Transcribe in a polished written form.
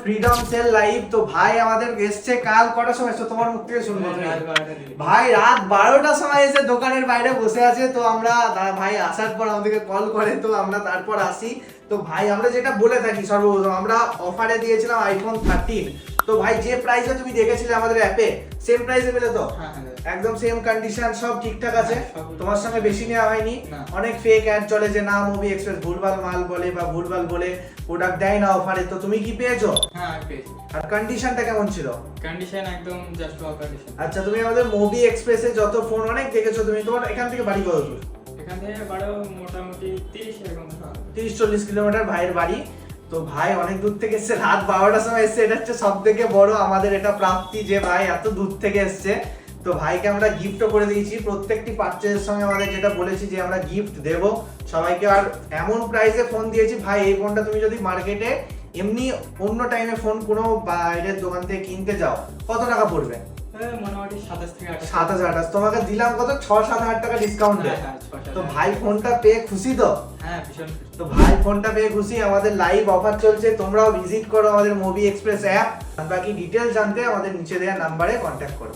Freedom sell live. তো ভাই আমাদের এসছে কাল কটার সময় এসছো তোমার মুখ থেকে শুনবো তুমি। ভাই রাত 12টার সময় এসে দোকানের বাইরে বসে আছে। তো আমরা ভাই আসার পর আমাদেরকে কল করে, তো আমরা তারপর আসি। তো ভাই আমরা যেটা বলে থাকি সর্বপ্রথম, আমরা অফারে দিয়েছিলাম আইফোন 13। তো ভাই যে প্রাইসে তুমি দেখেছিলে আমাদের অ্যাপে সেম প্রাইসে পেলে তো? একদম সেম কন্ডিশন, সব ঠিকঠাক আছে। তোমার সঙ্গে বেশি নেওয়া হয়নি। অনেক ফেক অ্যাড চলে যে না মুভি এক্সপ্রেস ভুলভাল মাল বলে বা ভুলভাল বলে প্রোডাক্ট দেয় না অফারে। তো তুমি কি পেয়েছো? হ্যাঁ পেয়েছি। আর কন্ডিশনটা কেমন ছিল? কন্ডিশন একদম জাস্ট ওয়াও কন্ডিশন। আচ্ছা, তুমি আমাদের মুভি এক্সপ্রেসে যত ফোন অনেক দেখেছো তুমি। তোমার এখান থেকে বাড়ি কত দূর? এখান থেকে বাড়ো মোটামুটি 30 এরকম। 30-40 কিলোমিটার ভাইয়ের বাড়ি। তো ভাই অনেক দূর থেকে এসছে, রাত 12টার সময় এসছে। এটা হচ্ছে সব থেকে বড় আমাদের এটা প্রাপ্তি যে ভাই এত দূর থেকে এসছে। তো ভাইকে আমরা গিফটও করে দিয়েছি প্রত্যেকটি পারচেজের সঙ্গে। আমাদের যেটা বলেছি যে আমরা গিফট দেব সবাইকে, আর এমন প্রাইসে ফোন দিয়েছি ভাই। এই ফোনটা তুমি যদি মার্কেটে এমনি অন্য টাইমে ফোন কোনো বাইরের দোকান থেকে কিনতে যাও কত টাকা পড়বে? মোটামুটি 27 থেকে 28। 27-28 তোমাকে দিলাম কত 6-7 হাজার টাকা ডিসকাউন্ট। তো ভাই ফোনটা পেয়ে খুশি তো? হ্যাঁ ভীষণ। তো ভাই ফোনটা পেয়ে খুশি। আমাদের লাইভ অফার চলছে, তোমরাও ভিজিট করো আমাদের মুভি এক্সপ্রেস অ্যাপ। বাকি ডিটেলস জানতে আমাদের নিচে দেওয়া নাম্বারে কন্ট্যাক্ট করো।